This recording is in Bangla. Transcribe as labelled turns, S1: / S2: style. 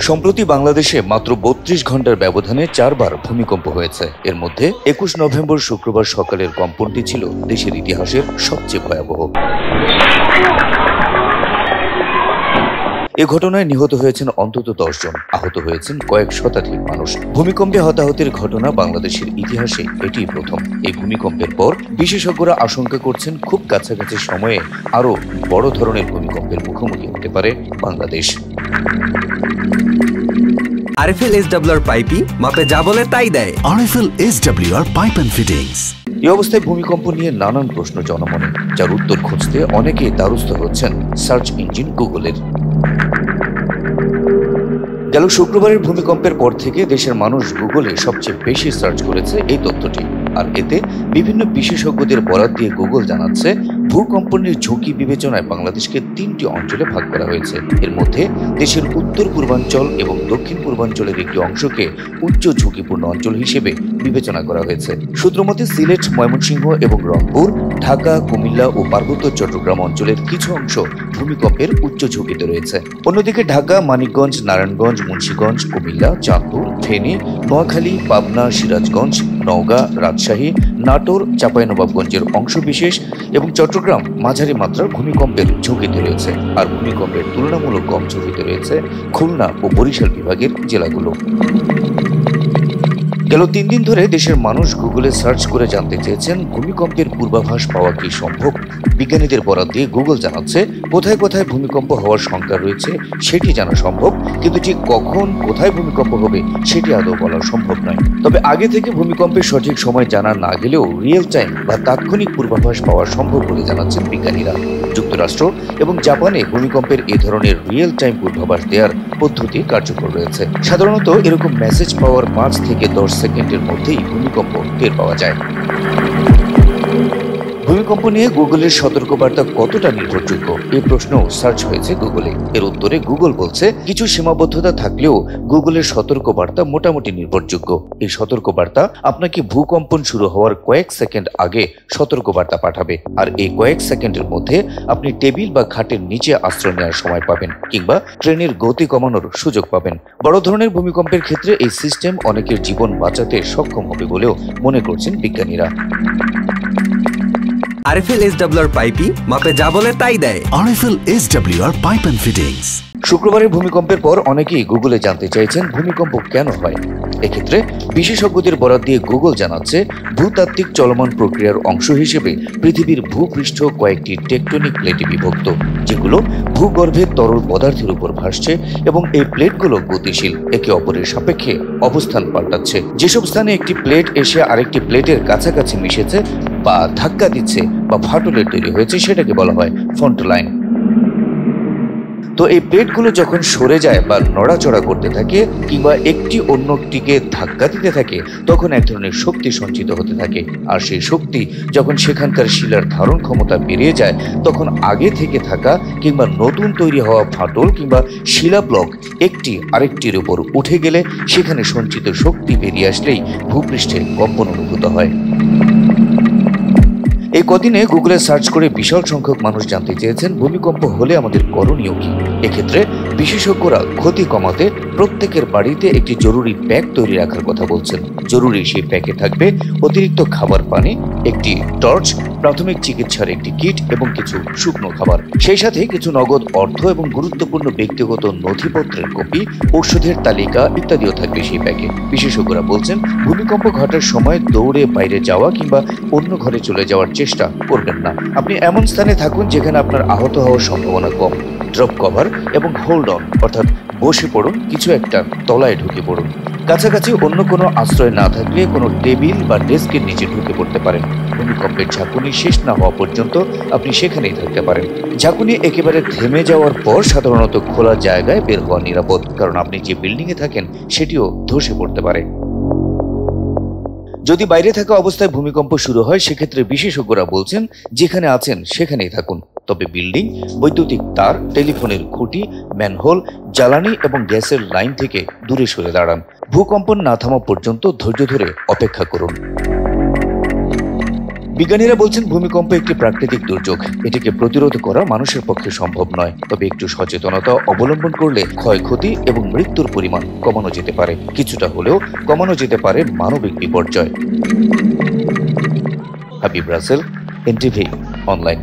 S1: সম্প্রতি বাংলাদেশে মাত্র ৩২ ঘন্টার ব্যবধানে ৪ বার ভূমিকম্প হয়েছে। এর মধ্যে ২১ নভেম্বর শুক্রবার সকালের কম্পনটি ছিল দেশের ইতিহাসের সবচেয়ে ভয়াবহ। এ ঘটনায় নিহত হয়েছেন অন্তত ১০ জন, আহত হয়েছেন কয়েক শতাধিক মানুষ। ভূমিকম্পে হতাহতের ঘটনা বাংলাদেশের ইতিহাসে এটিই প্রথম। এই ভূমিকম্পের পর বিশেষজ্ঞরা আশঙ্কা করছেন খুব কাছাকাছি সময়ে আরও বড় ধরনের ভূমিকম্পের মুখোমুখি হতে পারে বাংলাদেশ।
S2: আরএফএল এসডব্লিউআর পাইপই মাপে যা বলে তাই দেয়।
S3: RFL SWR pipe and fittings.
S1: এই অবস্থায় ভূমিকম্প নিয়ে নানান প্রশ্ন জনমনে, যার উত্তর খুঁজতে অনেকেই দ্বারস্থ হচ্ছেন সার্চ ইঞ্জিন গুগলের। গেল শুক্রবারের ভূমিকম্পের পর থেকে দেশের মানুষ গুগলে সবচেয়ে বেশি সার্চ করেছে এই তথ্যটি। আর এতে বিভিন্ন বিশেষজ্ঞদের বরাত দিয়ে গুগল জানাচ্ছে, ভূকম্পনের ঝুঁকি বিবেচনায় বাংলাদেশকে ৩টি অঞ্চলে ভাগ করা হয়েছে। এর মধ্যে দেশের উত্তর পূর্বাঞ্চল এবং দক্ষিণ পূর্বাঞ্চলের একটি অংশকে উচ্চ ঝুঁকিপূর্ণ অঞ্চল হিসেবে বিবেচনা করা হয়েছে। সূত্রমতে সিলেট, ময়মনসিংহ এবং রংপুর, ঢাকা, কুমিল্লা ও পার্বত্য চট্টগ্রাম অঞ্চলের কিছু অংশ ভূমিকম্পের উচ্চ ঝুঁকিতে রয়েছে। অন্যদিকে ঢাকা, মানিকগঞ্জ, নারায়ণগঞ্জ, মুন্সিগঞ্জ, কুমিল্লা, চাঁদপুর, ফেনী, নোয়াখালী, পাবনা, সিরাজগঞ্জ, নওগাঁ, রাজশাহী, নাটোর, চাঁপাইনবাবগঞ্জের অংশবিশেষ এবং চট্টগ্রাম মাঝারি মাত্রার ভূমিকম্পের ঝুঁকিতে রয়েছে। আর ভূমিকম্পের তুলনামূলক কম ঝুঁকিতে রয়েছে খুলনা ও বরিশাল বিভাগের জেলাগুলো। গেল ৩ দিন ধরে দেশের মানুষ গুগলে সার্চ করে জানতে চেয়েছেন, ভূমিকম্পের পূর্বাভাস পাওয়া কি সম্ভব। বিজ্ঞানীদের বরাত দিয়ে গুগল জানাচ্ছে, কোথায় কোথায় ভূমিকম্প হওয়ার শঙ্কা রয়েছে সেটি জানা সম্ভব, কিন্তু ঠিক কখন কোথায় ভূমিকম্প হবে সেটি আদৌ বলা সম্ভব নয়। তবে আগে থেকে ভূমিকম্পের সঠিক সময় জানা না গেলেও রিয়েল টাইম বা তাৎক্ষণিক পূর্বাভাস পাওয়া সম্ভব বলে জানাচ্ছেন বিজ্ঞানীরা। যুক্তরাষ্ট্র এবং জাপানে ভূমিকম্পের এ ধরনের রিয়েল টাইম পূর্বাভাস দেওয়ার পদ্ধতি কার্যকর রয়েছে। সাধারণত এরকম মেসেজ পাওয়ার ৫ থেকে ১০ সেকেন্ডের মধ্যেই ভূমিকম্প টের পাওয়া যায়। ভূমিকম্প নিয়ে গুগলের সতর্কবার্তা কতটা নির্ভরযোগ্য, এই প্রশ্ন সার্চ হয়েছে গুগলে। এর উত্তরে গুগল বলছে, কিছু সীমাবদ্ধতা থাকলেও গুগলের সতর্কবার্তা মোটামুটি নির্ভরযোগ্য। এই সতর্কবার্তা আপনাকে ভূকম্পন শুরু হওয়ার কয়েক সেকেন্ড আগে সতর্কবার্তা পাঠাবে, আর এই কয়েক সেকেন্ডের মধ্যে আপনি টেবিল বা খাটের নিচে আশ্রয় নেওয়ার সময় পাবেন, কিংবা ট্রেনের গতি কমানোর সুযোগ পাবেন। বড় ধরনের ভূমিকম্পের ক্ষেত্রে এই সিস্টেম অনেকের জীবন বাঁচাতে সক্ষম হবে বলেও মনে করছেন বিজ্ঞানীরা।
S2: আরএফএল এসডব্লিউআর পাইপই মাপে যা বলে তাই দেয়।
S3: RFL SWR pipe and fittings.
S1: শুক্রবারের ভূমিকম্পের পর অনেকেই গুগলে জানতে চাইছেন, ভূমিকম্প কেন হয়। এক্ষেত্রে বিশেষজ্ঞদের বরাত দিয়ে গুগল জানাচ্ছে, ভূতাত্ত্বিক চলমান প্রক্রিয়ার অংশ হিসেবে পৃথিবীর ভূপৃষ্ঠ কয়েকটি টেকটনিক প্লেটে বিভক্ত, যেগুলো ভূগর্ভের তরল পদার্থের উপর ভাসছে এবং এই প্লেটগুলো গতিশীল, একে অপরের সাপেক্ষে অবস্থান পাল্টাচ্ছে। যেসব স্থানে একটি প্লেট এসে আরেকটি প্লেটের কাছাকাছি মিশেছে বা ধাক্কা দিচ্ছে বা ফাটলের তৈরি হয়েছে, সেটাকে বলা হয় ফন্ট লাইন। তো এই প্লেটগুলো যখন সরে যায় বা নড়াচড়া করতে থাকে কিংবা একটি অন্যটিকে ধাক্কা দিতে থাকে, তখন এক ধরনের শক্তি সঞ্চিত হতে থাকে। আর সেই শক্তি যখন সেখানকার শিলার ধারণ ক্ষমতা বেরিয়ে যায়, তখন আগে থেকে থাকা কিংবা নতুন তৈরি হওয়া ফাটল কিংবা শিলা ব্লক একটি আরেকটির উপর উঠে গেলে সেখানে সঞ্চিত শক্তি বেরিয়ে আসলেই ভূপৃষ্ঠে কম্পন অনুভূত হয়। এই কদিনে গুগলে সার্চ করে বিশাল সংখ্যক মানুষ জানতে চেয়েছেন, ভূমিকম্প হলে আমাদের করণীয় কি। এক্ষেত্রে বিশেষজ্ঞরা ক্ষতি কমাতে প্রত্যেকের বাড়িতে একটি জরুরি প্যাক তৈরি রাখার কথা বলছেন। জরুরি সেই প্যাকে থাকবে অতিরিক্ত খাবার, পানি, একটি টর্চ, প্রাথমিক চিকিৎসার একটি কিট এবং কিছু শুকনো খাবার। সেই সাথে কিছু নগদ অর্থ এবং গুরুত্বপূর্ণ ব্যক্তিগত নথিপত্রের কপি, ঔষধের তালিকা ইত্যাদিও থাকবে সেই প্যাকে। বিশেষজ্ঞরা বলছেন, ভূমিকম্প ঘটার সময় দৌড়ে বাইরে যাওয়া কিংবা অন্য ঘরে চলে যাওয়ার চেষ্টা করবেন না। আপনি এমন স্থানে থাকুন যেখানে আপনার আহত হওয়ার সম্ভাবনা কম। ড্রপ কভার এবং হোল্ড অন, অর্থাৎ বসে পড়ুন, কিছু একটা তলায় ঢুকে পড়ুন। কাছাকাছি অন্য কোনো আশ্রয় না থাকলে কোনো টেবিল বা ডেস্কের নিচে ঢুকে পড়তে পারেন। ভূমিকম্পের ঝাঁকুনি শেষ না হওয়া পর্যন্ত আপনি সেখানেই থাকতে পারেন। ঝাঁকুনি একেবারে থেমে যাওয়ার পর সাধারণত খোলা জায়গায় বের হওয়া নিরাপদ, কারণ আপনি যে বিল্ডিংয়ে থাকেন সেটিও ধসে পড়তে পারে। যদি বাইরে থাকা অবস্থায় ভূমিকম্প শুরু হয়, সেক্ষেত্রে বিশেষজ্ঞরা বলছেন, যেখানে আছেন সেখানেই থাকুন। তবে বিল্ডিং, বৈদ্যুতিক তার, টেলিফোনের খুঁটি, ম্যানহোল, জ্বালানি এবং গ্যাসের লাইন থেকে দূরে সরে দাঁড়ান। ভূকম্পন না থামা পর্যন্ত ধৈর্য ধরে অপেক্ষা করুন। বিজ্ঞানীরা বলছেন ভূমিকম্প একটি প্রাকৃতিক দুর্যোগ। এটিকে প্রতিরোধ করা মানুষের পক্ষে সম্ভব নয়, তবে একটু সচেতনতা অবলম্বন করলে ক্ষয়ক্ষতি এবং মৃত্যুর পরিমাণ কমানো যেতে পারে। কিছুটা হলেও কমানো যেতে পারে মানবিক বিপর্যয়। হাবিব রাসেল, এনটিভি অনলাইন।